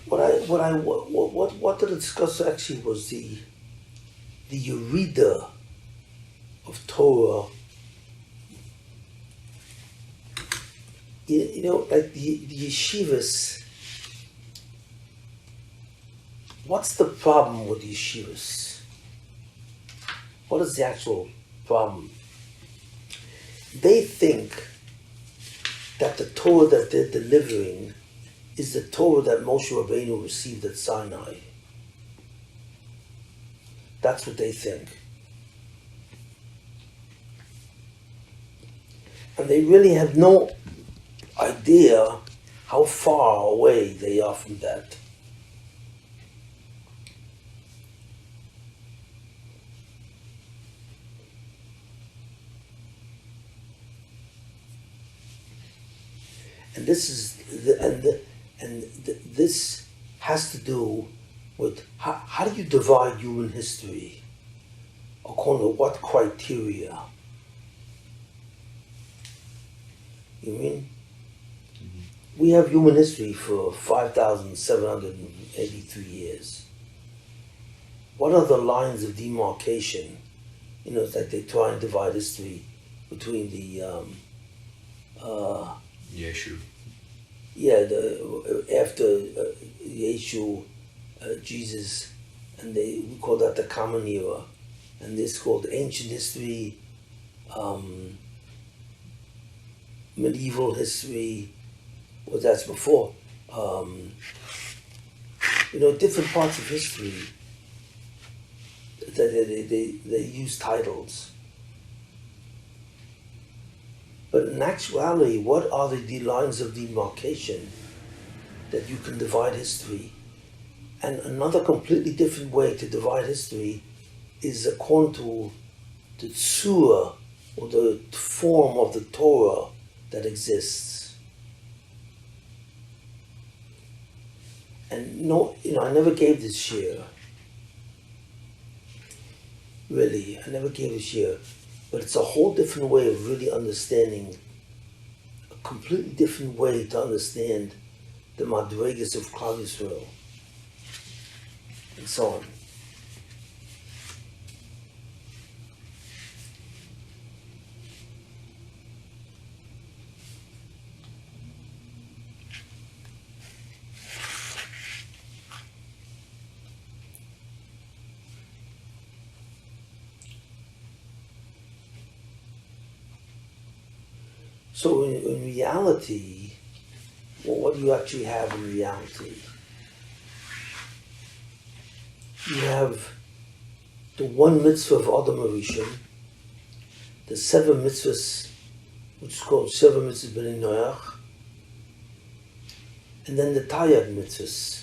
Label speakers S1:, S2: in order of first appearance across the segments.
S1: What to discuss actually was the Yeridah of Torah. You know, like the yeshivas. What's the problem with the yeshivas? What is the actual problem? They think that the Torah that they're delivering is the Torah that Moshe Rabbeinu received at Sinai. That's what they think. And they really have no idea how far away they are from that. And this has to do with how do you divide human history? According to what criteria? You mean? Mm-hmm. We have human history for 5,783 years. What are the lines of demarcation? You know, it's like they try and divide history between the
S2: Yeshu.
S1: Yeah, after Yeshu, Jesus, and we call that the common era, and this called ancient history, medieval history, what that's before. You know, different parts of history. They use titles. But in actuality, what are the lines of demarcation that you can divide history? And another completely different way to divide history is according to the tzura, or the form of the Torah that exists. And I never gave this share. Really, I never gave a share. But it's a whole different way of really understanding, a completely different way to understand the madrigas of Klal Yisrael, and so on. So in reality, well, what do you actually have in reality? You have the one mitzvah of Adam Harishon, the 7 mitzvahs, which is called 7 mitzvahs b'nei Noach, and then the Taryag mitzvahs.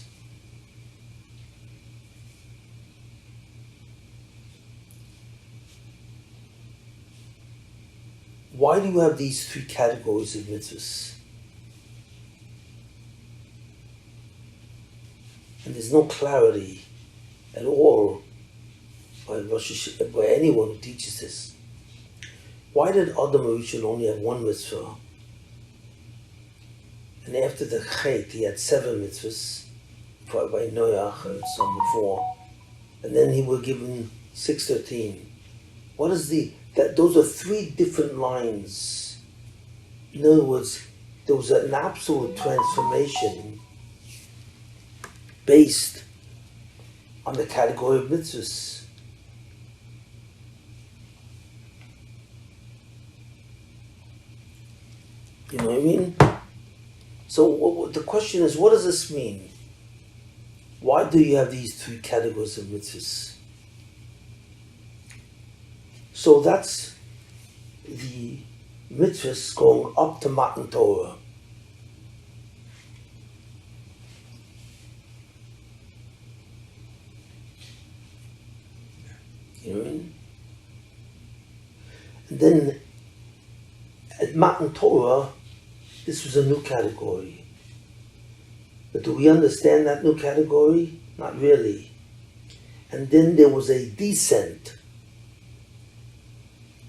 S1: Why do you have these 3 categories of mitzvahs? And there's no clarity at all by anyone who teaches this. Why did Adam Harishon only have 1 mitzvah? And after the Chet, he had 7 mitzvahs by Noach and so on before. And then he was given 613. What is those are 3 different lines. In other words, there was an absolute transformation based on the category of mitzvahs. You know what I mean? So the question is, what does this mean? Why do you have these 3 categories of mitzvahs? So that's the mitzvahs going up to Matan Torah. You know what I mean? And then at Matan Torah, this was a new category. But do we understand that new category? Not really. And then there was a descent,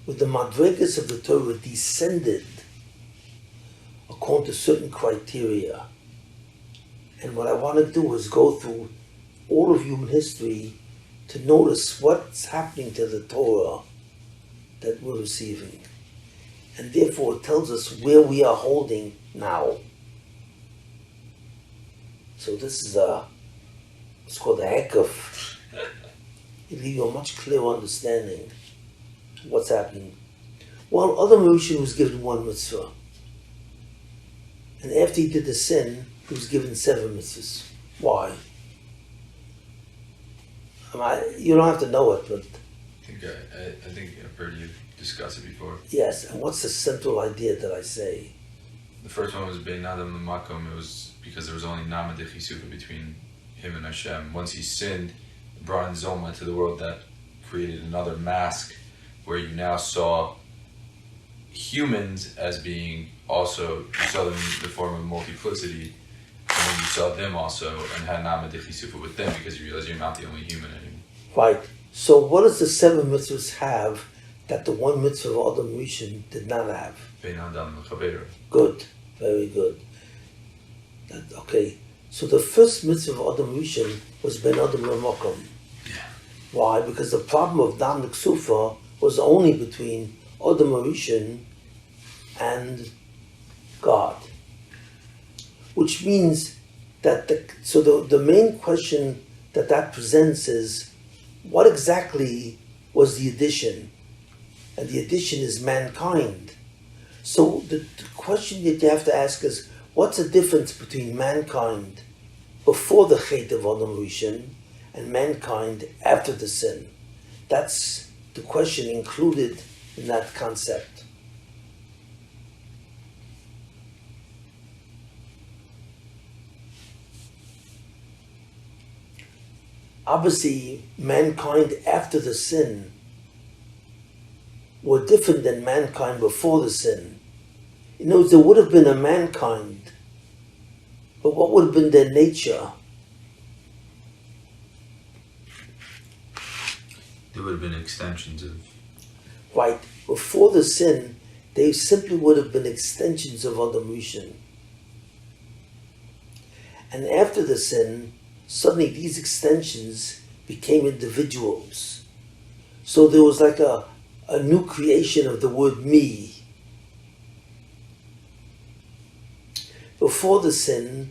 S1: with the madrigas of the Torah descended according to certain criteria. And what I want to do is go through all of human history to notice what's happening to the Torah that we're receiving. And therefore it tells us where we are holding now. So this is it's called a hekuf. It'll give you a much clearer understanding of what's happening. Well, Adam Rishon was given one mitzvah. And after he did the sin, he was given 7 mitzvahs. Why? You don't have to know it, but...
S2: I think I've heard you discuss it before.
S1: Yes, and what's the central idea that I say?
S2: The first one was Bein Adam L'Makom. It was because there was only Nama de Chisufa between him and Hashem. Once he sinned, brought in Zoma to the world, that created another mask where you now saw humans as being also, you saw them in the form of multiplicity, and then you saw them also and had Nama de Chisufa with them because you realized you're not the only human anymore.
S1: Right. So what does the 7 mitzvahs have that the one mitzvah of Adam Rishon did not have?
S2: Bein Adam L'Chaveiro.
S1: Good. Very good. Okay. So the first mitzvah of Adam Rishon was Ben Adam L'Makom.
S2: Yeah.
S1: Why? Because the problem of Dam L'Ksufa was only between Adam Rishon and God. Which means that the main question that presents is, what exactly was the addition? And the addition is mankind. So the question that you have to ask is, what's the difference between mankind before the Chet of Adam Rishon and mankind after the sin? That's the question included in that concept. Obviously, mankind after the sin were different than mankind before the sin. In other words, there would have been a mankind, but what would have been their nature?
S2: There would have been extensions of...
S1: Right. Before the sin, they simply would have been extensions of Adam Rishon. And after the sin, suddenly these extensions became individuals. So there was like a new creation of the word me. Before the sin,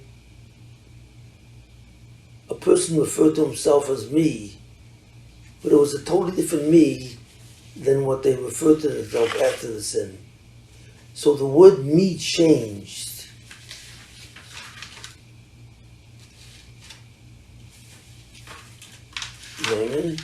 S1: a person referred to himself as me, but it was a totally different me than what they referred to themselves after the sin. So the word me changed. You know what I mean?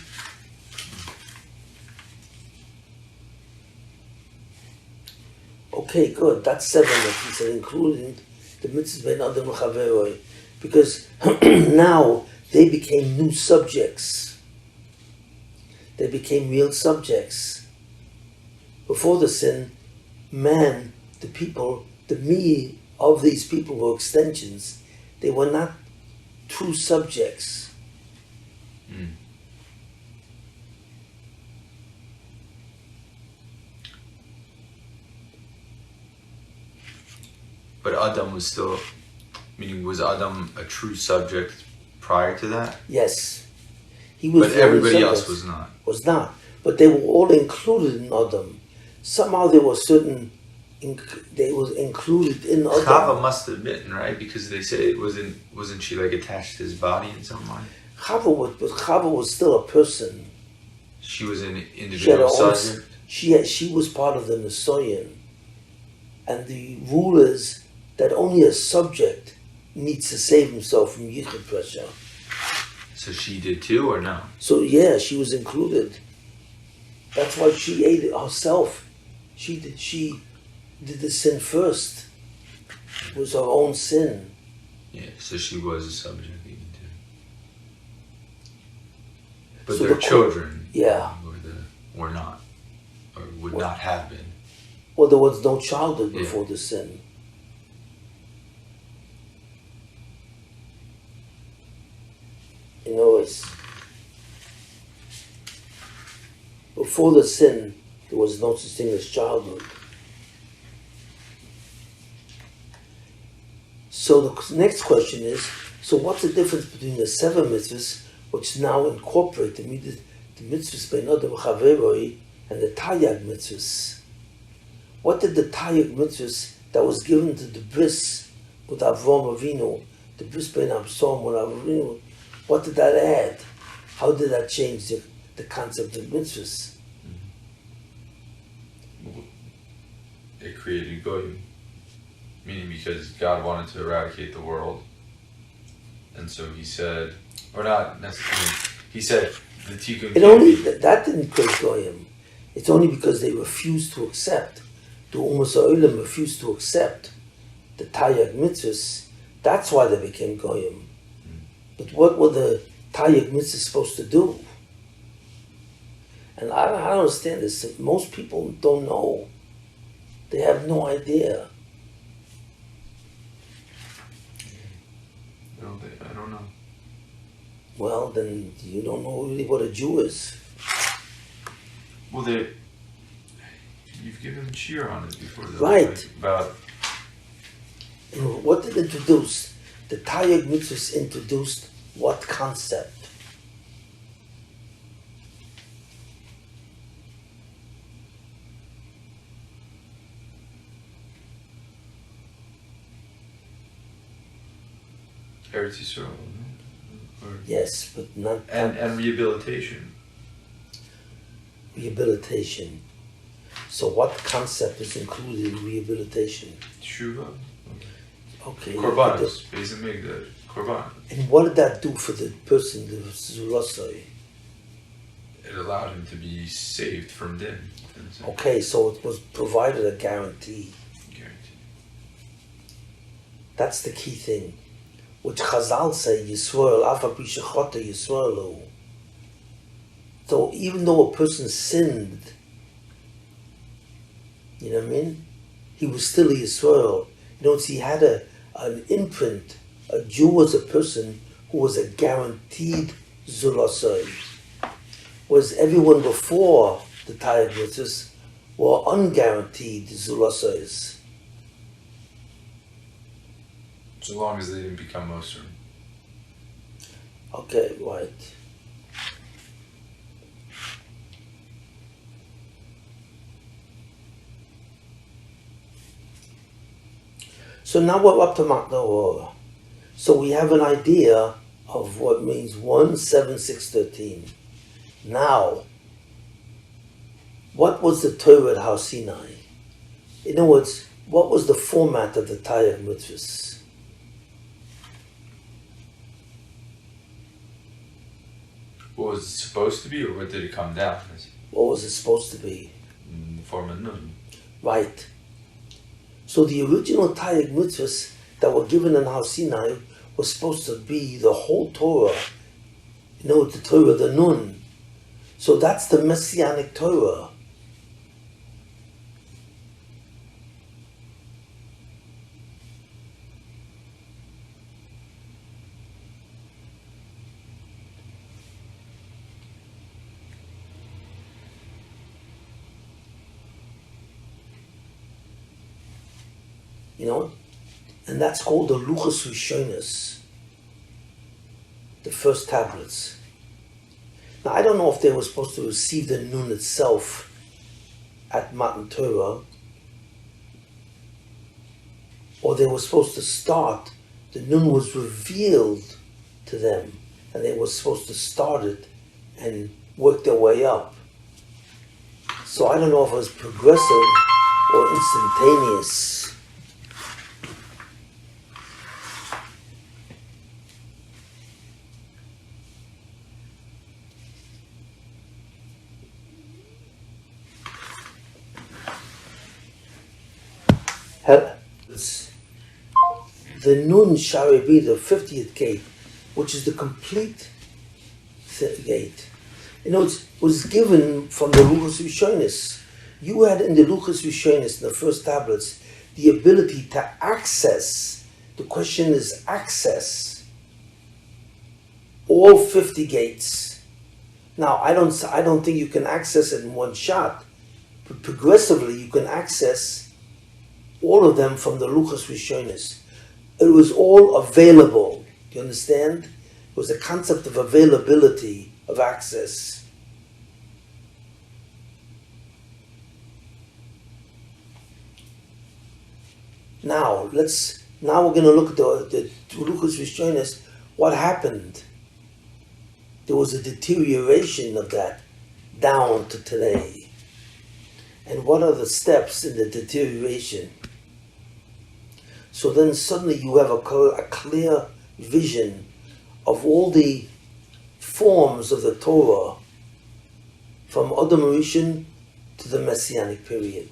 S1: Okay, good. That's 7 that he said, including the mitzvah ben Adam L'Chaveroi, because now they became new subjects. They became real subjects. Before the sin, man, the people, the me of these people were extensions. They were not true subjects.
S2: Mm. But Adam was still, meaning was Adam a true subject prior to that?
S1: Yes. He was.
S2: But everybody else was not.
S1: Was not. But they were all included in Adam. Somehow there was certain, they was included in Adam.
S2: Chava must have been, right? Because they say wasn't she like attached to his body in some way?
S1: Chava was still a person.
S2: She was an individual subject?
S1: She was part of the Nisoyan. And the rule is that only a subject needs to save himself from yichud pressure.
S2: So she did too, or no?
S1: So yeah, she was included. That's why she ate it herself. She did the sin first. It was her own sin.
S2: Yeah, so she was a subject even too. But
S1: So
S2: their
S1: the
S2: children
S1: Yeah.
S2: were not, or would not have been.
S1: Well, there was no childhood before the sin. You know, it's before the sin, there was no such thing as childhood. So the next question is, So what's the difference between the 7 mitzvahs, which now incorporate the mitzvahs bein Adam Chaveroi and the Taryag mitzvahs? What did the Taryag mitzvahs that was given to the bris with Avram Avinu, the bris bein Absalom with Avram, what did that add? How did that change the concept of mitzvahs?
S2: It created goyim, meaning because God wanted to eradicate the world, and so He said, or not necessarily, He said the tikkun.
S1: It only that didn't create goyim. It's only because they refused to accept. The Umas Ha'olam refused to accept the Taryag mitzvahs. That's why they became goyim. But what were the Taryag mitzvahs supposed to do? And I don't understand this. Most people don't know. They have no idea.
S2: I don't know.
S1: Well, then you don't know really what a Jew is.
S2: Well, you've given cheer on it before, though,
S1: right?
S2: Like about
S1: what did it introduce? The Taryag mitzvahs introduced what concept?
S2: Eretz Yisrael,
S1: Yes, but not
S2: and rehabilitation.
S1: Rehabilitation. So what concept is included in rehabilitation?
S2: Tshuva.
S1: Okay.
S2: Korbanos, Beis Hamikdash, Korban.
S1: And what did that do for the person, the Zulasai?
S2: It allowed him to be saved from din.
S1: Okay, so it was provided a guarantee. That's the key thing. Which Chazal say, Yisrael, Afa B'Shechota Yisraelu. So even though a person sinned, you know what I mean? He was still a Yisrael. You know, he had an imprint. A Jew was a person who was a guaranteed Zulasai. Whereas everyone before the Taryag mitzvahs were unguaranteed Zulasais.
S2: So long as they didn't become Moser.
S1: Okay, right. So now we're up to Matna Ora. So we have an idea of what means 1, 7, 6, 13. Now, what was the Torah at Har Sinai? In other words, what was the format of the Taryag mitzvahs?
S2: What was it supposed to be, or what did it come down as?
S1: What was it supposed to be?
S2: In the form of nun.
S1: Right. So the original Taryag mitzvahs that were given in Har Sinai were supposed to be the whole Torah. You know, the Torah, the Nun. So that's the Messianic Torah. You know, and that's called the Luchos Rishonos, the first tablets. Now, I don't know if they were supposed to receive the Nun itself at Matan Torah, or they were supposed to start, the Nun was revealed to them, and they were supposed to start it and work their way up. So I don't know if it was progressive or instantaneous. The Nun Shari be the 50th gate, which is the complete gate. You know, it was given from the Luchos Rishonos. You had in the Luchos Rishonos, in the first tablets, the ability to access, the question is access, all 50 gates. Now, I don't think you can access it in one shot, but progressively you can access all of them from the Luchos Rishonos. It was all available. Do you understand? It was a concept of availability, of access. Now we're going to look at the Luchos Rishonos. What happened? There was a deterioration of that down to today. And what are the steps in the deterioration? So then suddenly you have a clear vision of all the forms of the Torah from Adam Rishon to the Messianic period.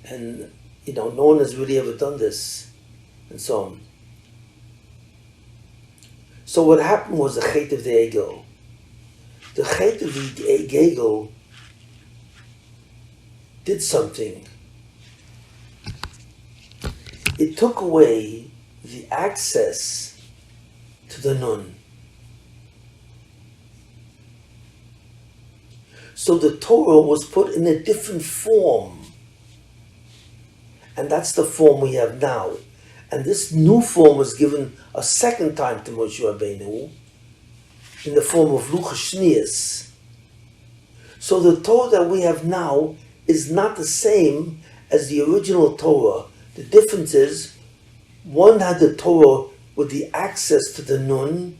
S1: And, no one has really ever done this, and so on. So what happened was the Chet of the Egel. The Chet of the Egel did something. It took away the access to the Nun. So the Torah was put in a different form. And that's the form we have now. And this new form was given a second time to Moshe Rabbeinu in the form of Luchos Shnius. So the Torah that we have now is not the same as the original Torah. The difference is, one had the Torah with the access to the Nun,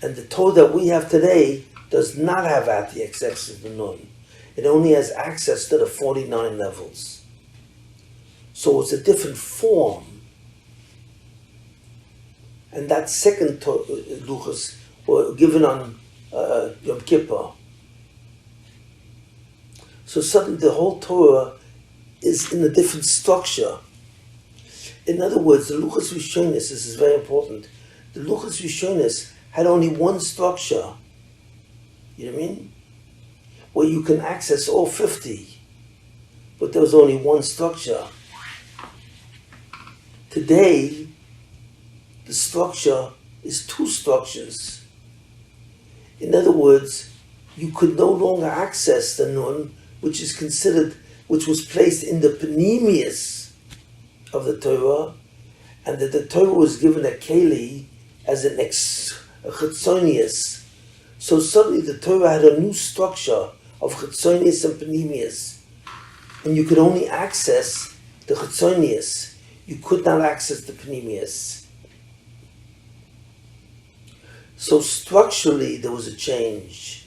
S1: and the Torah that we have today does not have the access to the Nun. It only has access to the 49 levels. So it's a different form. And that second Luchos were given on Yom Kippur. So suddenly the whole Torah is in a different structure. In other words, the Luchos Rishonos, this is very important, the Luchos Rishonos had only one structure. You know what I mean? Where you can access all 50. But there was only one structure. Today, the structure is two structures. In other words, you could no longer access the Nun, which was placed in the Panemius of the Torah, and that the Torah was given a Keli as a Chitzonius. So suddenly the Torah had a new structure of Chitzonius and Panemius. And you could only access the Chitzonius. You could not access the Panemius. So structurally there was a change.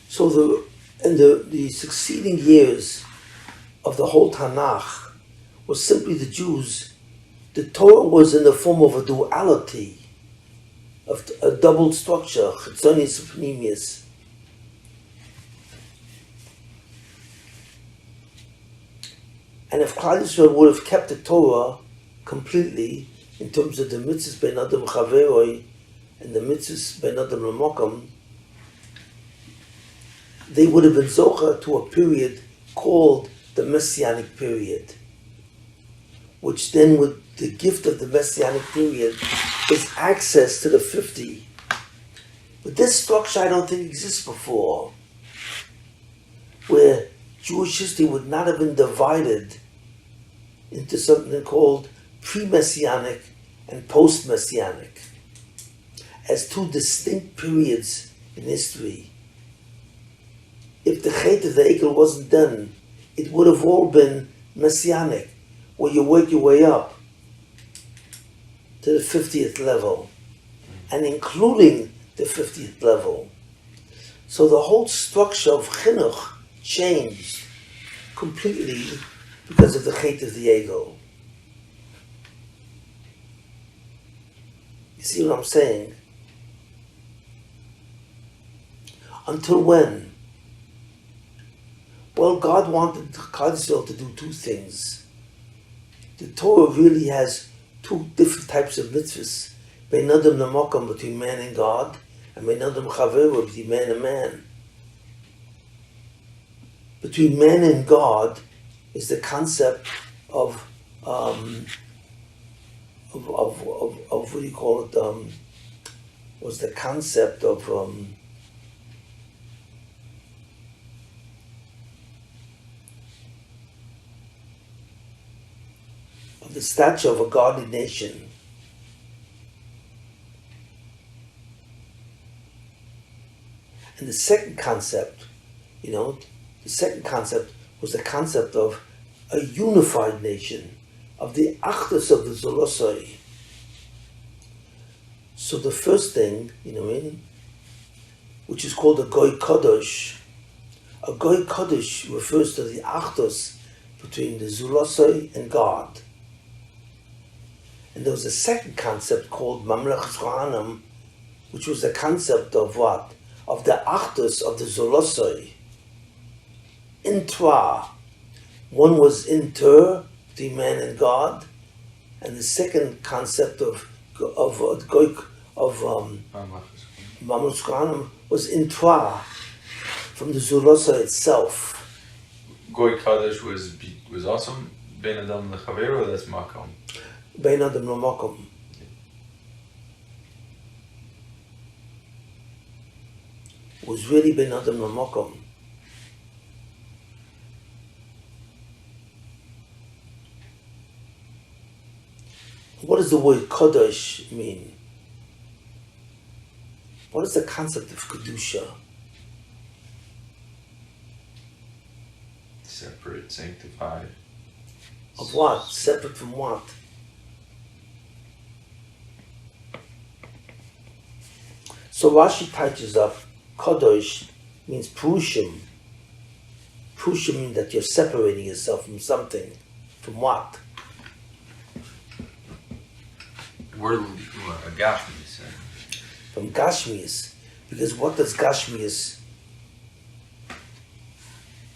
S1: So the succeeding years of the whole Tanakh was simply the Jews. The Torah was in the form of a duality, of a double structure, Chitzonius and Panemius. And if Klal Yisrael would have kept the Torah completely, in terms of the mitzvahs ben Adam Chaveroi and the mitzvahs ben Adam L'Mokom, they would have been zocha to a period called the Messianic period, which then with the gift of the Messianic period is access to the 50. But this structure I don't think exists before, where Jewish history would not have been divided into something called pre-Messianic and post-Messianic as two distinct periods in history. If the Chet of the Eichel wasn't done, it would have all been Messianic, where you work your way up to the 50th level, and including the 50th level. So the whole structure of Chinuch changed completely because of the Chet of the Eichel. You see what I'm saying? Until when? Well, God wanted Klal Yisrael to do two things. The Torah really has two different types of mitzvahs. Ben Adam L'Mokom, between man and God, and Ben Adam Chaveru, between man and man. between man and God is the concept of what do you call it? Was the concept of the stature of a godly nation. And the second concept, the second concept was the concept of a unified nation, of the achdus of the Zolosai. So the first thing, which is called a Goy Kodesh. A Goy Kodesh refers to the achdus between the Zolosai and God. And there was a second concept called Mamlechas Kohanim, which was the concept of what? Of the achdus of the Zolosai. In Torah. One was inter, between man and God, and the second concept of Mamlechas Kohanim was intra, from the Zolosai itself.
S2: Goy Kadosh was also Ben Adam Lechaver, or that's Makom?
S1: Ben Adam Lamakom. Was really Ben Adam Lamakom. What does the word Kodesh mean? What is the concept of Kedusha?
S2: Separate, sanctified.
S1: Of what? Separate from what? So Rashi touches up, Kodesh means Purushim. Purushim means that you're separating yourself from something. From what?
S2: Where Gashmias?
S1: From Gashmias. Because what does Gashmias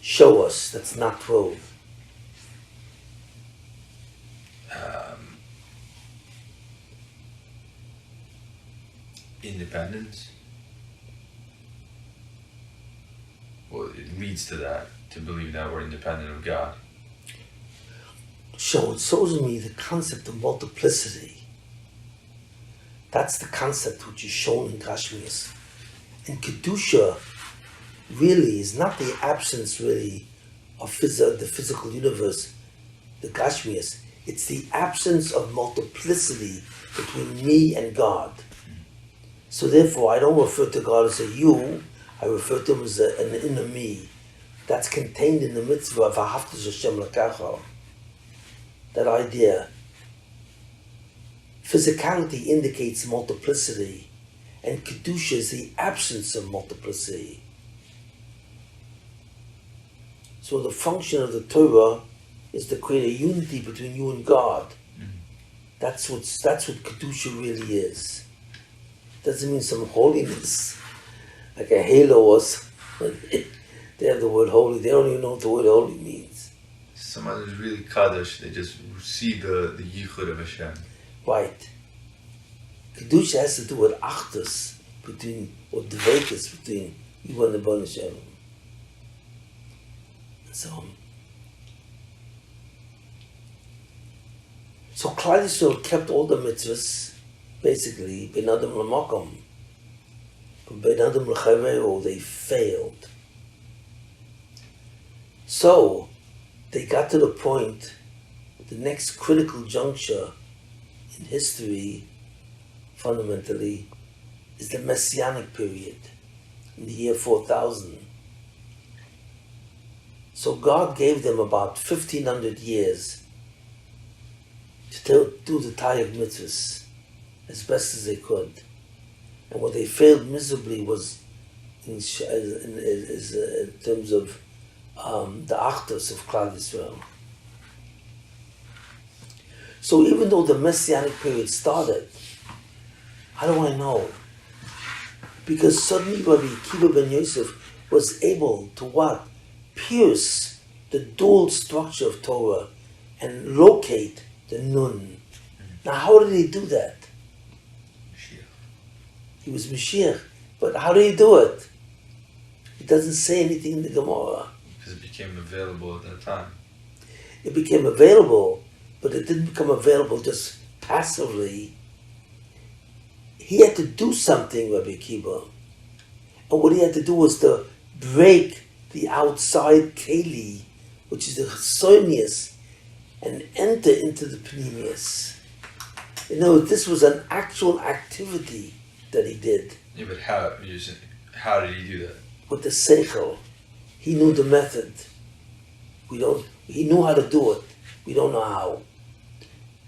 S1: show us that's not true?
S2: Independence. Well, it leads to that, to believe that we're independent of God.
S1: So it shows me the concept of multiplicity. That's the concept which is shown in Gashmias. And Kedusha really is not the absence really of the physical universe, the Gashmias. It's the absence of multiplicity between me and God. So therefore, I don't refer to God as a you, I refer to him as an inner me. That's contained in the mitzvah of Ahavta Hashem L'kacha. That idea. Physicality indicates multiplicity, and Kedusha is the absence of multiplicity. So the function of the Torah is to create a unity between you and God. That's what Kedusha really is. Doesn't mean some holiness, like a halo or something. They have the word holy, they don't even know what the word holy means.
S2: Some others really Kaddish, they just see the yichud of Hashem.
S1: Right. Kedusha has to do with achdus, or dveikus between you and the Bnei Hashem. So Klal Yisrael kept all the mitzvahs, basically, Ben Adam L'makom. But Ben Adam L'chaveru, they failed. So, they got to the point, the next critical juncture in history, fundamentally, is the Messianic period, in the year 4000. So God gave them about 1500 years to do the Tayyag mitzvahs as best as they could. And what they failed miserably was in terms of the achdus of Klal Yisrael. So even though the Messianic period started, how do I know? Because suddenly Rabbi Akiva ben Yosef was able to what? Pierce the dual structure of Torah and locate the Nun. Now how did he do that? He was Mashiach. But how did he do it? It doesn't say anything in the Gemara.
S2: Because it became available at that time.
S1: It became available, but it didn't become available just passively. He had to do something, Rabbi Akiva. And what he had to do was to break the outside keli, which is the chesonius, and enter into the pneumius. You know, this was an actual activity that he did.
S2: Yeah, but how did he do that?
S1: With the seichel. He knew the method. He knew how to do it. We don't know how.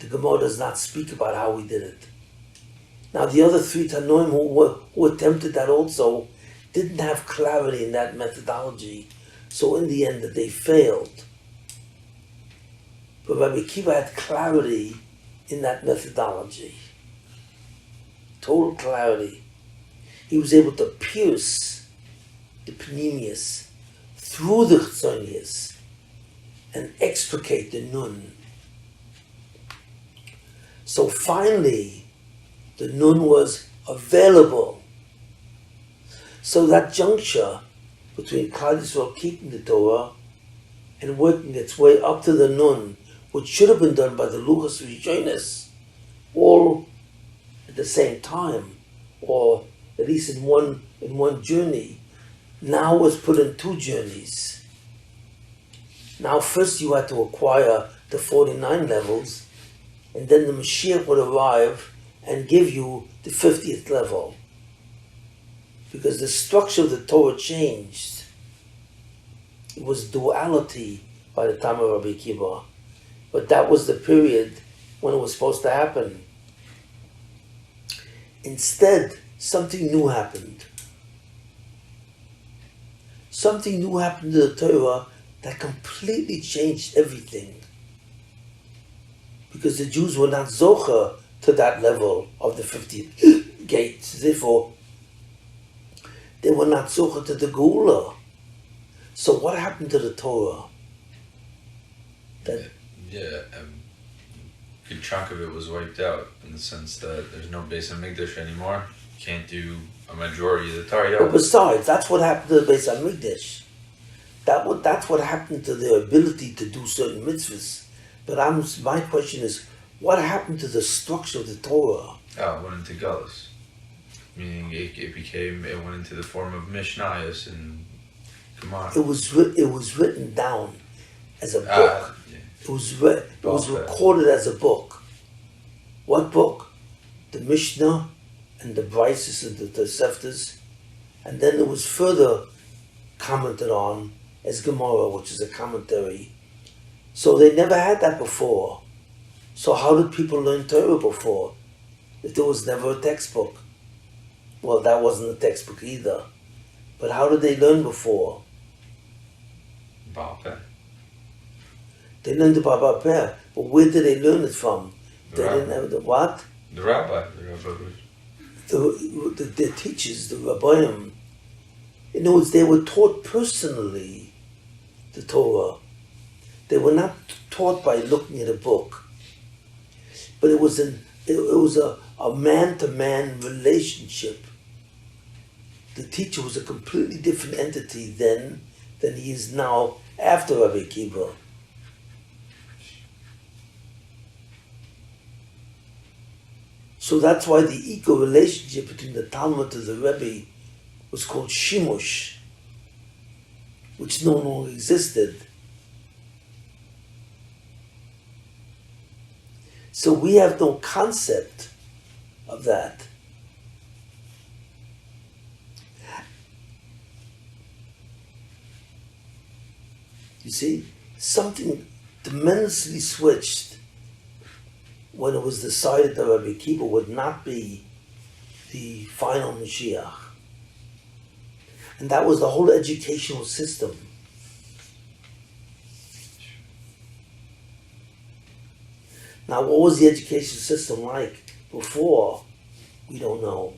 S1: The Gemara does not speak about how he did it. Now the other three Tanoim who attempted that also didn't have clarity in that methodology. So in the end they failed. But Rabbi Akiva had clarity in that methodology. Total clarity. He was able to pierce the pneumius through the chesonius and extricate the nun. So finally, the nun was available. So that juncture between Klal Yisrael keeping the Torah and working its way up to the nun, which should have been done by the Luchos Rishonos, all at the same time, or at least in one journey, now was put in two journeys. Now first you had to acquire the 49 levels, and then the Mashiach would arrive and give you the 50th level. Because the structure of the Torah changed. It was duality by the time of Rabbi Akiva. But that was the period when it was supposed to happen. Instead, something new happened. Something new happened to the Torah that completely changed everything. Because the Jews were not zocher to that level of the 50th gate. Therefore, they were not zocher to the Geula. So what happened to the Torah?
S2: A good chunk of it was wiped out in the sense that there's no Beis HaMikdash anymore. You can't do a majority of the Torah.
S1: But besides, that's what happened to the Beis HaMikdash. That's what happened to their ability to do certain mitzvahs. But my question is, what happened to the structure of the Torah?
S2: It went into Galus. Meaning it went into the form of Mishnayos and Gemara.
S1: It was written down as a book. It was recorded as a book. What book? The Mishnah and the Brises and the Toseftas. And then it was further commented on as Gemara, which is a commentary. So they never had that before. So how did people learn Torah before? If there was never a textbook. Well, that wasn't a textbook either. But how did they learn before?
S2: Baal Peh.
S1: They learned the Baba Peh, but where did they learn it from? They didn't have the what?
S2: The rabbi.
S1: The teachers, the Rabbayim. In other words, they were taught personally the Torah. They were not taught by looking at a book. But it was a man-to-man relationship. The teacher was a completely different entity then than he is now after Rabbi Akiva. So that's why the eco-relationship between the Talmud and the Rebbe was called Shimush, which no longer existed. So we have no concept of that. You see, something tremendously switched when it was decided that Rabbi Akiva would not be the final Mashiach. And that was the whole educational system. Now, what was the education system like before? We don't know.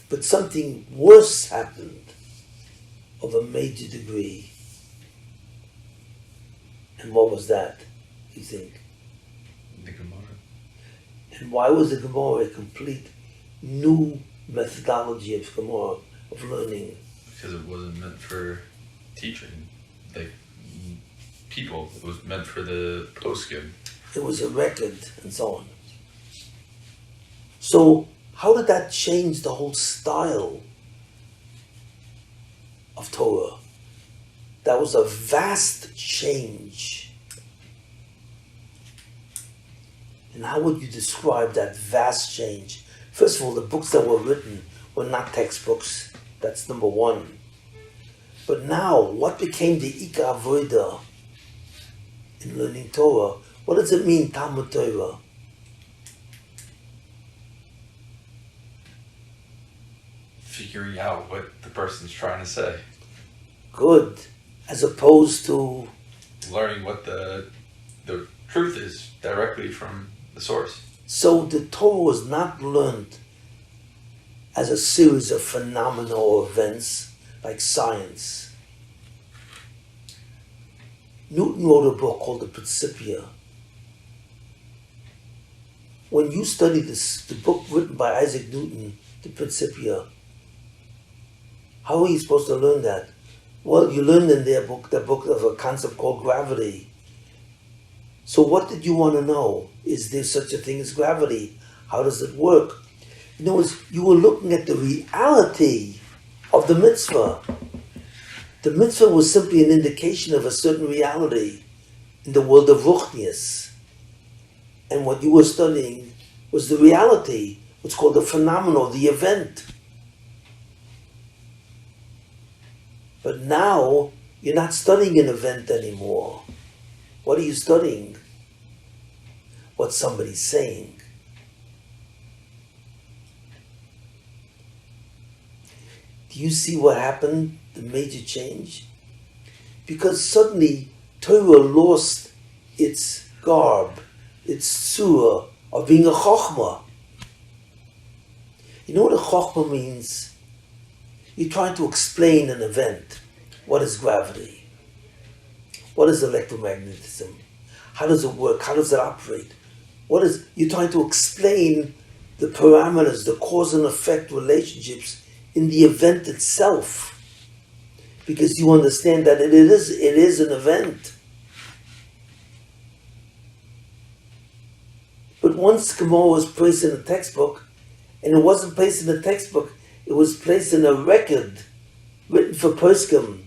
S1: But something worse happened of a major degree. And what was that, you think?
S2: The Gemara.
S1: And why was the Gemara a complete new methodology of Gemara, of learning?
S2: Because it wasn't meant for teaching, like people. It was meant for the poskim.
S1: It was a record and so on. So how did that change the whole style of Torah? That was a vast change. And how would you describe that vast change? First of all, the books that were written were not textbooks. That's number one. But now, what became the Ika Avodah in learning Torah? What does it mean, Talmud Torah?
S2: Figuring out what the person's trying to say.
S1: Good. As opposed to
S2: learning what the truth is directly from the source.
S1: So the Torah was not learned as a series of phenomena or events like science. Newton wrote a book called the Principia. When you study the book written by Isaac Newton, the Principia, how are you supposed to learn that? Well, you learned in their book, the book of a concept called gravity. So what did you want to know? Is there such a thing as gravity? How does it work? In other words, you were looking at the reality of the mitzvah. The mitzvah was simply an indication of a certain reality in the world of Ruchnius. And what you were studying was the reality, what's called the phenomenon, the event. But now, you're not studying an event anymore. What are you studying? What somebody's saying. Do you see what happened, the major change? Because suddenly Torah lost its garb, its surah of being a chokhmah. You know what a chokhmah means? You're trying to explain an event. What is gravity? What is electromagnetism? How does it work? How does it operate? You're trying to explain the parameters, the cause and effect relationships in the event itself. Because you understand that it is an event. But once Gemara was placed in a textbook, and it wasn't placed in a textbook, it was placed in a record written for poskim,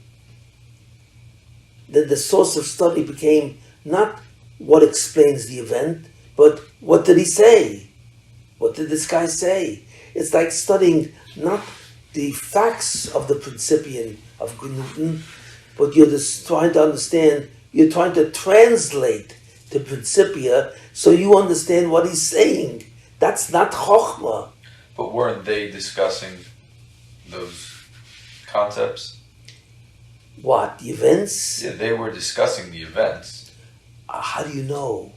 S1: then the source of study became not what explains the event, but what did he say? What did this guy say? It's like studying not the facts of the Principian of Newton, but you're just trying to understand, you're trying to translate the Principia so you understand what he's saying. That's not Chokhmah.
S2: But weren't they discussing those concepts?
S1: What, the events?
S2: Yeah, they were discussing the events.
S1: How do you know?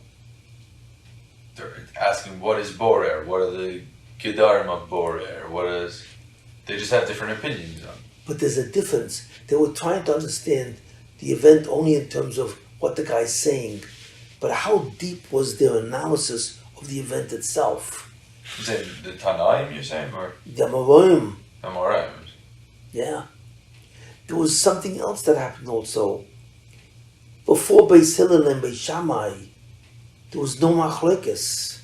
S2: They're asking what is Borer, what are the Gedarim of Borer, what is... They just have different opinions on it.
S1: But there's a difference. They were trying to understand the event only in terms of what the guy's saying. But how deep was their analysis of the event itself?
S2: Is it the Tanaim you're saying, or?
S1: The Amoraim.
S2: Amoraim.
S1: Yeah. There was something else that happened also. Before Beis Hillel and Beis Shammai, there was no machlokes.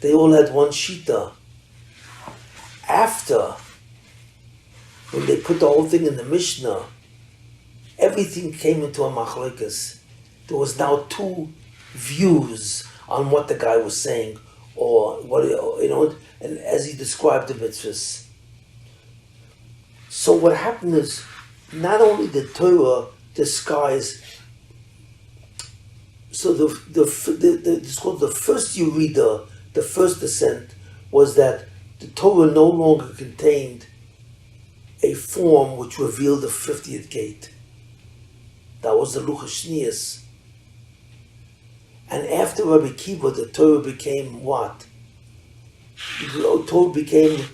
S1: They all had one shita. After, when they put the whole thing in the Mishnah, everything came into a machlokes. There was now two views on what the guy was saying, or what, and as he described the mitzvahs. So what happened is, not only did Torah disguise, so it's called the first Yeridah, the first descent, was that the Torah no longer contained a form which revealed the 50th gate. That was the Luchas Shnias. And after Rabbi Kiva, the Torah became what? The Torah became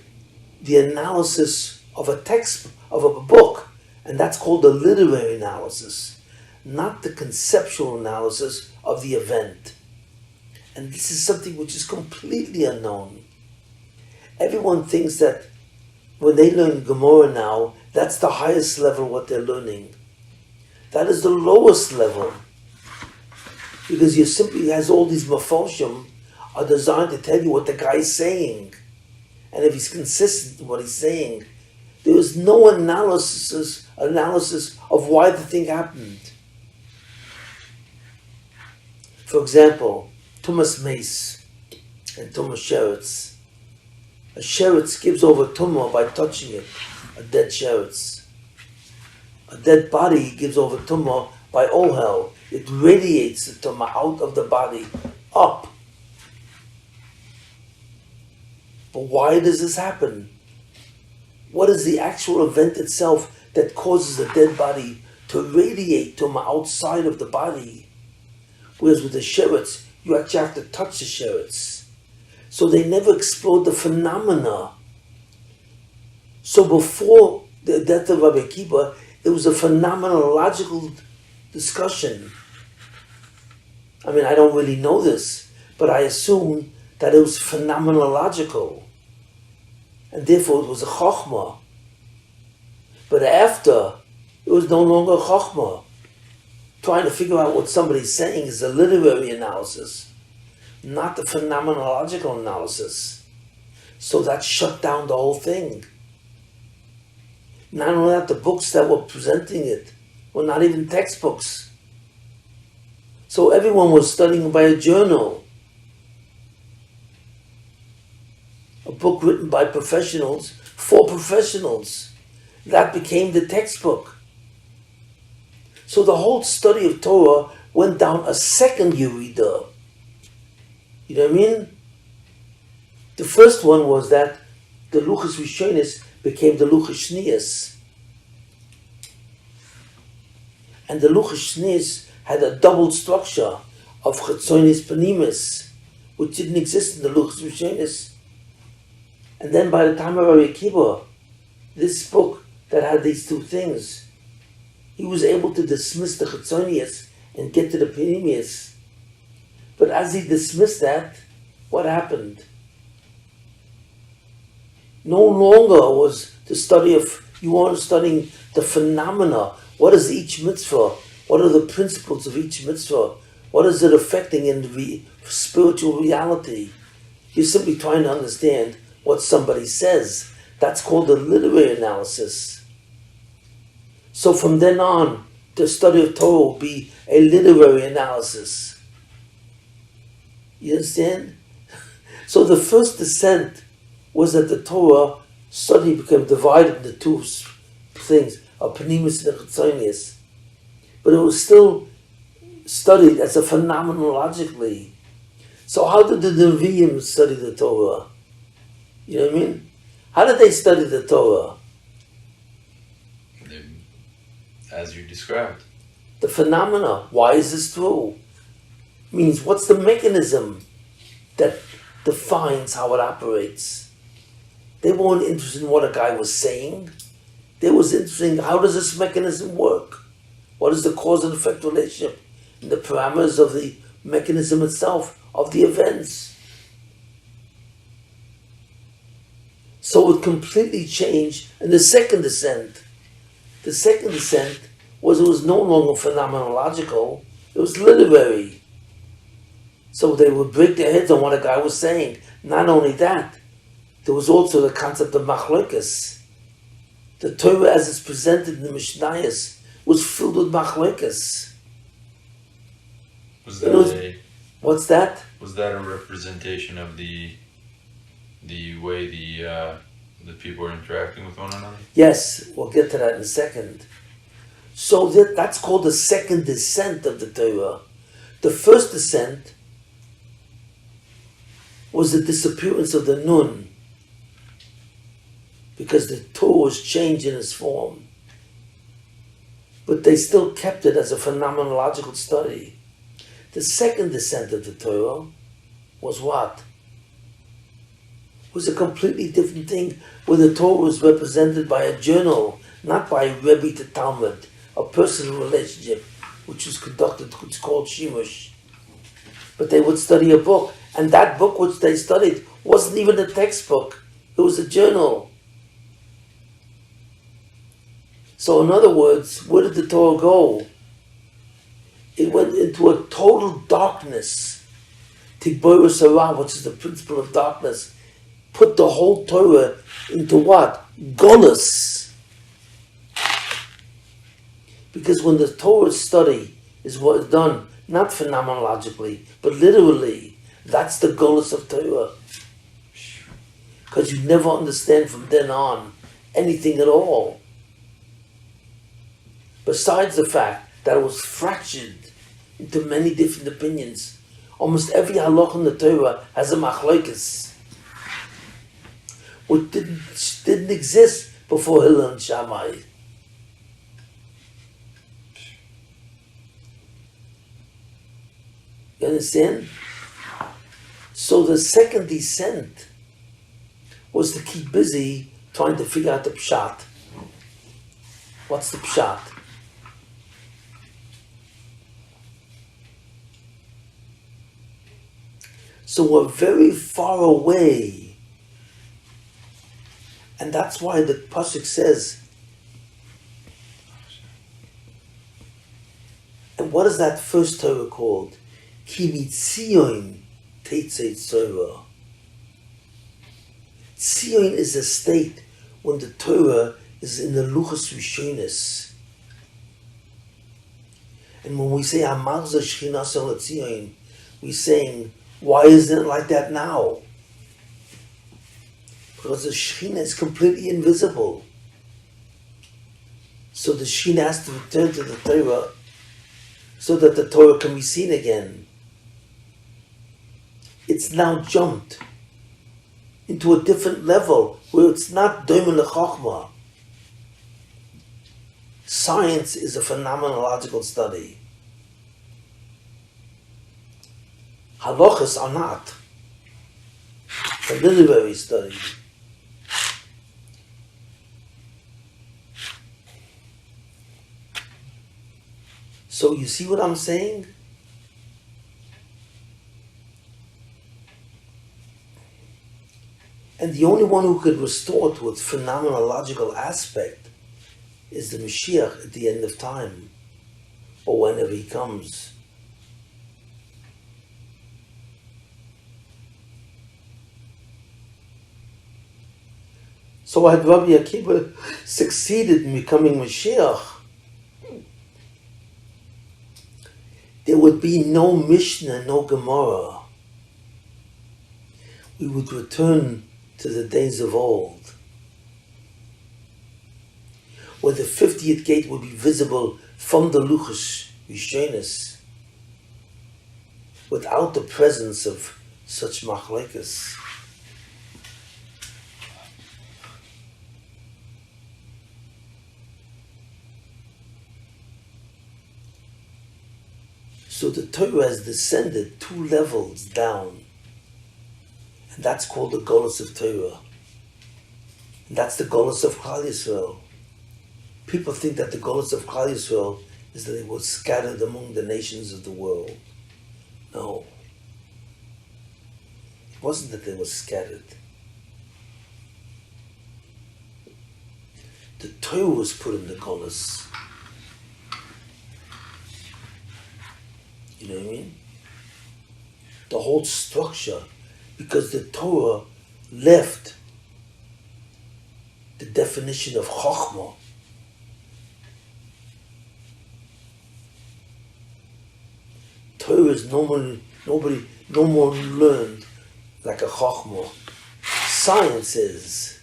S1: the analysis of a text, of a book, and that's called the literary analysis, not the conceptual analysis of the event. And this is something which is completely unknown. Everyone thinks that when they learn Gemara now, that's the highest level what they're learning. That is the lowest level. Because you simply has all these mafoshim are designed to tell you what the guy is saying. And if he's consistent in what he's saying, there is no analysis of why the thing happened. For example, Tumas Mace and Tumas Sheretz. A Sheretz gives over Tumah by touching it, a dead Sheretz. A dead body gives over Tumah by Ohel. It radiates the Tumah out of the body, up. But why does this happen? What is the actual event itself that causes the dead body to radiate Tumah outside of the body? Whereas with the Sheretz, you actually have to touch the Sheretz. So they never explored the phenomena. So before the death of Rabbi Akiva, it was a phenomenological discussion. I mean, I don't really know this, but I assume that it was phenomenological. And therefore it was a chokhmah. But after, it was no longer chokhmah. Trying to figure out what somebody's saying is a literary analysis, not the phenomenological analysis. So that shut down the whole thing. Not only that, the books that were presenting it were not even textbooks. So everyone was studying by a journal. A book written by professionals, for professionals. That became the textbook. So the whole study of Torah went down a second Yeridah. You know what I mean? The first one was that the Luchas Rishonis became the Luchas Shnias. And the Luchas Shnias had a double structure of Chetzonis Panimis, which didn't exist in the Luchas Rishonis. And then by the time of Rabbi Akiva, this book that had these two things, he was able to dismiss the Chetzonius and get to the Pneumius. But as he dismissed that, what happened? No longer was the study of, you weren't studying the phenomena. What is each mitzvah? What are the principles of each mitzvah? What is it affecting in the spiritual reality? You're simply trying to understand what somebody says. That's called a literary analysis. So from then on, the study of Torah will be a literary analysis. You understand? So the first descent was that the Torah study became divided into two things, a Panimis and a Chetzonius. But it was still studied as a phenomenologically. So how did the Nevi'im study the Torah? You know what I mean? How did they study the Torah?
S2: As you described.
S1: The phenomena. Why is this true? Means what's the mechanism that defines how it operates? They weren't interested in what a guy was saying. They was interested in how does this mechanism work? What is the cause and effect relationship? And the parameters of the mechanism itself, of the events. So it completely changed in the second descent. The second descent was it was no longer phenomenological, it was literary. So they would break their heads on what a guy was saying. Not only that, there was also the concept of machlokes. The Torah as it's presented in the Mishnayos was filled with machlokes. What's that?
S2: Was that a representation of the way the people are interacting with one another?
S1: Yes, we'll get to that in a second. So that's called the second descent of the Torah. The first descent was the disappearance of the Nun, because the Torah was changed in its form. But they still kept it as a phenomenological study. The second descent of the Torah was what? Was a completely different thing, where the Torah was represented by a journal, not by Rebbe to Talmud, a personal relationship, which was conducted, which is called Shimush. But they would study a book, and that book which they studied wasn't even a textbook, it was a journal. So in other words, where did the Torah go? It went into a total darkness. Tiboru Sarah, which is the principle of darkness, put the whole Torah into what? Golus. Because when the Torah study is what is done, not phenomenologically, but literally, that's the Golus of Torah. Because you never understand from then on anything at all. Besides the fact that it was fractured into many different opinions. Almost every halach in the Torah has a machlokes, which didn't exist before Hillel and Shammai. You understand? So the second descent was to keep busy trying to figure out the pshat. What's the pshat? So we're very far away. And that's why the Pasuk says, and what is that first Torah called? Ki mitzion teitzei Torah. Tzion is a state when the Torah is in the luchos rishonos. And when we say Amarza Shechina Sol Tzion, we're saying, why isn't it like that now? Because the Shechina is completely invisible. So the Shechina has to return to the Torah so that the Torah can be seen again. It's now jumped into a different level where it's not Doimen LeChochma. Science is a phenomenological study. Halachas are not. A literary study. So you see what I'm saying? And the only one who could restore to its phenomenological aspect is the Mashiach at the end of time, or whenever he comes. So had Rabbi Akiva succeeded in becoming Mashiach, there would be no Mishnah, no Gemara. We would return to the days of old, where the 50th gate would be visible from the luchos rishonos, without the presence of such machlokes. So the Torah has descended 2 levels down. And that's called the Golus of Torah. And that's the Golus of Klal Yisrael. People think that the Golus of Klal Yisrael is that they were scattered among the nations of the world. No. It wasn't that they were scattered. The Torah was put in the Golus. You know what I mean? The whole structure, because the Torah left the definition of Chochmah. Torah is no more learned like a Chochmah. Science is.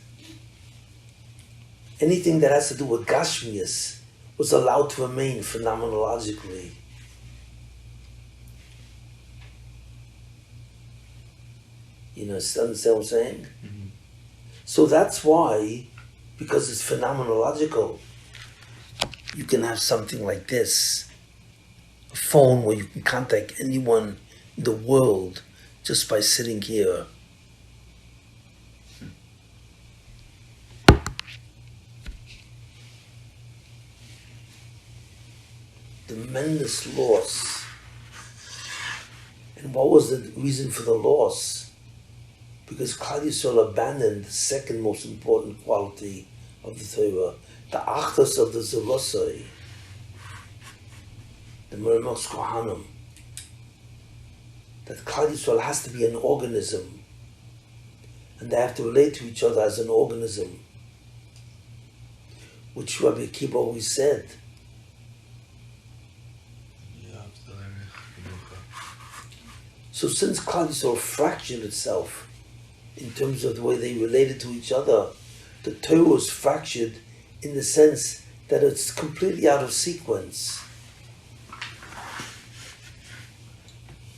S1: Anything that has to do with Gashmias was allowed to remain phenomenologically. You know, understand what I'm saying? Mm-hmm. So that's why, because it's phenomenological, you can have something like this, a phone where you can contact anyone in the world just by sitting here. Tremendous loss. And what was the reason for the loss? Because Klal Yisrael abandoned the second most important quality of the Torah, the Achdus of the Zerosai, the Meremos Kohanim, that Klal Yisrael has to be an organism, and they have to relate to each other as an organism, which Rabbi Akiva always said. So since Klal Yisrael fractured itself in terms of the way they related to each other, the Torah was fractured in the sense that it's completely out of sequence.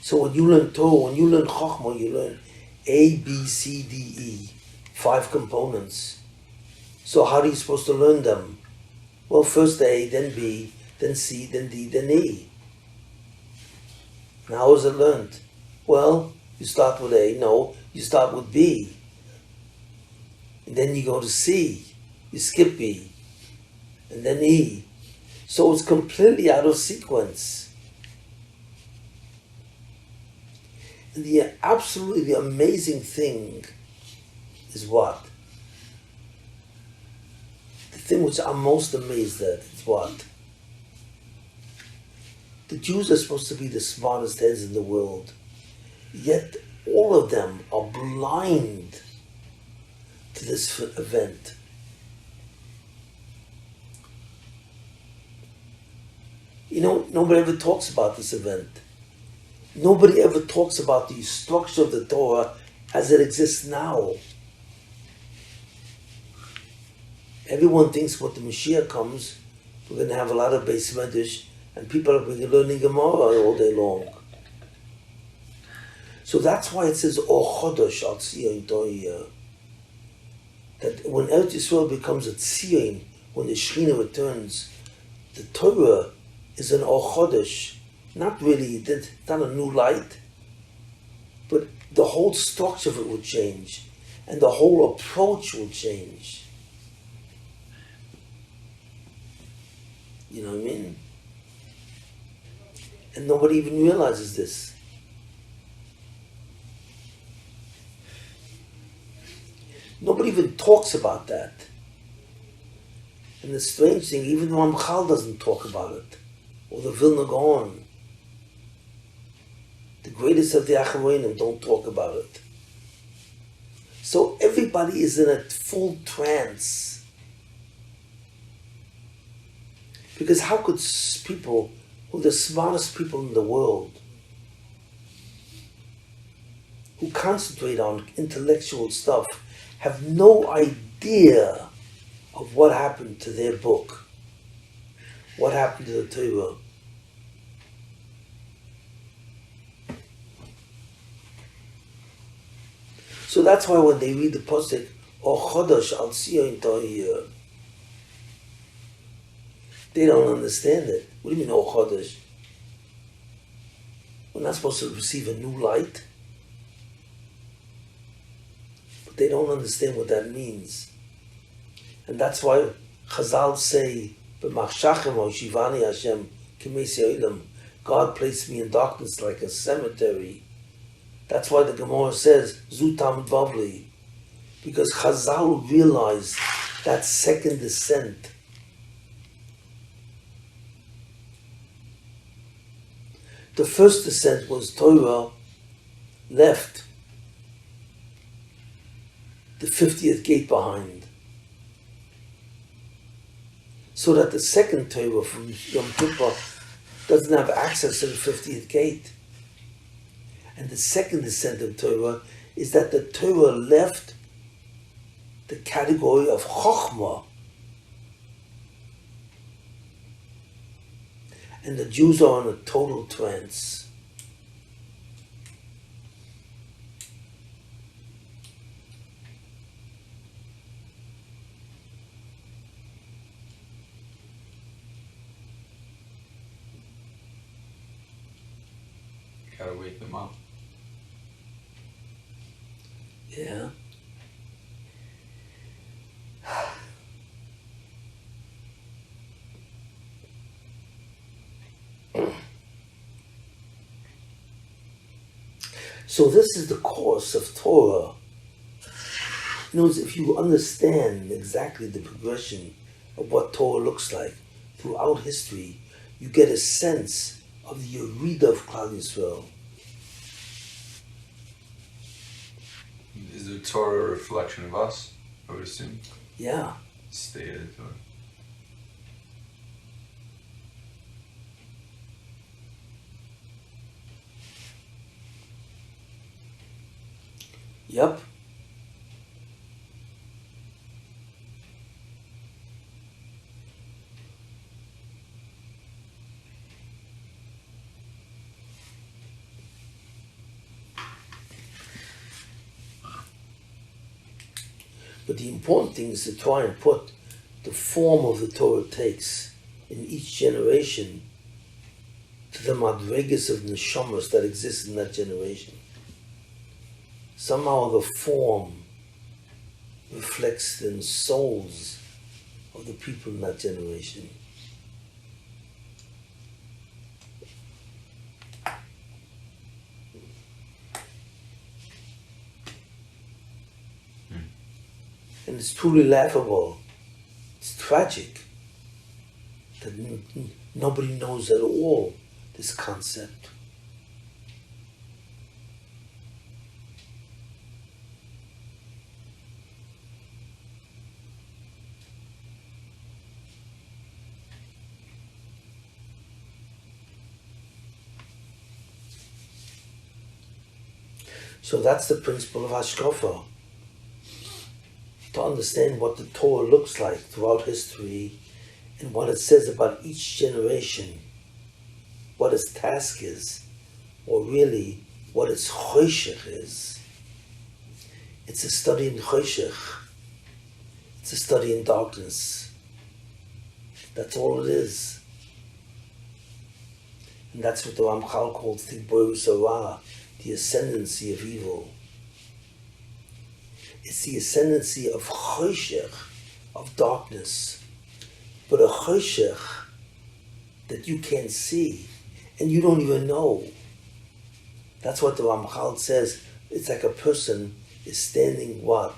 S1: So when you learn Torah, when you learn Chochmah, you learn A, B, C, D, E, 5 components. So how are you supposed to learn them? Well, first A, then B, then C, then D, then E. Now how is it learned? Well, you start with A. No, you start with B. And then you go to C. You skip B. And then E. So it's completely out of sequence. And the absolutely amazing thing is what? The thing which I'm most amazed at is what? The Jews are supposed to be the smartest heads in the world. Yet all of them are blind to this event. You know, nobody ever talks about this event. Nobody ever talks about the structure of the Torah as it exists now. Everyone thinks when the Mashiach comes, we're going to have a lot of Beis Medrash and people are going to be learning Gemara all day long. So that's why it says, O Chodosh al Tzion Toyeh. That when Eretz Yisrael becomes a Tzion, when the Shekhinah returns, the Torah is an O Chodosh. Not really, it's not a new light, but the whole structure of it will change, and the whole approach will change. You know what I mean? And nobody even realizes this. Nobody even talks about that. And the strange thing, even the Ramchal doesn't talk about it, or the Vilna Gaon. The greatest of the Acharonim don't talk about it. So everybody is in a full trance. Because how could people, who are the smartest people in the world, who concentrate on intellectual stuff, have no idea of what happened to their book, what happened to the Torah? So that's why when they read the posuk, O Chodosh al Tzion Toyeh, they don't understand it. What do you mean, O Chodosh? We're not supposed to receive a new light? But they don't understand what that means. And that's why Chazal say, B'machshachem o shivani Hashem k'meis yoilam, God placed me in darkness like a cemetery. That's why the Gemara says, Zu Talmud Bavli, because Chazal realized that second descent. The first descent was Torah left the 50th gate behind, so that the second Torah from Yom Kippur doesn't have access to the 50th gate. And the second descent of Torah is that the Torah left the category of Chochmah. And the Jews are in a total trance.
S2: Gotta wake them up.
S1: Yeah. So this is the course of Torah. In other words, if you understand exactly the progression of what Torah looks like throughout history, you get a sense of the Yeridah of Klal Yisrael.
S2: Is the Torah a reflection of us, I would assume?
S1: Yeah.
S2: State of the Torah.
S1: Yep. But the important thing is to try and put the form of the Torah takes in each generation to the madregas of neshamas that exist in that generation. Somehow the form reflects the souls of the people in that generation. And it's truly laughable. It's tragic that nobody knows at all this concept. So that's the principle of Hashkafa. To understand what the Torah looks like throughout history and what it says about each generation, what its task is, or really what its choshech is. It's a study in choshech. It's a study in darkness. That's all it is. And that's what the Ramchal calls the Tiborus Hara, the ascendancy of evil. It's the ascendancy of choshech, of darkness, but a choshech that you can't see and you don't even know. That's what the Ramchal says. It's like a person is standing what?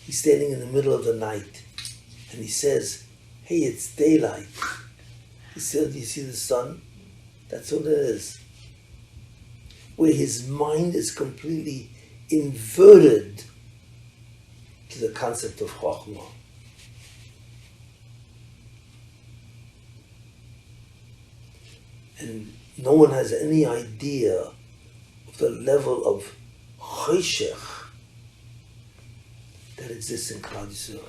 S1: He's standing in the middle of the night and he says, hey, it's daylight. He said, do you see the sun? That's what it is. Where his mind is completely inverted to the concept of Chokhmah. And no one has any idea of the level of choshech that exists in Klal Yisrael.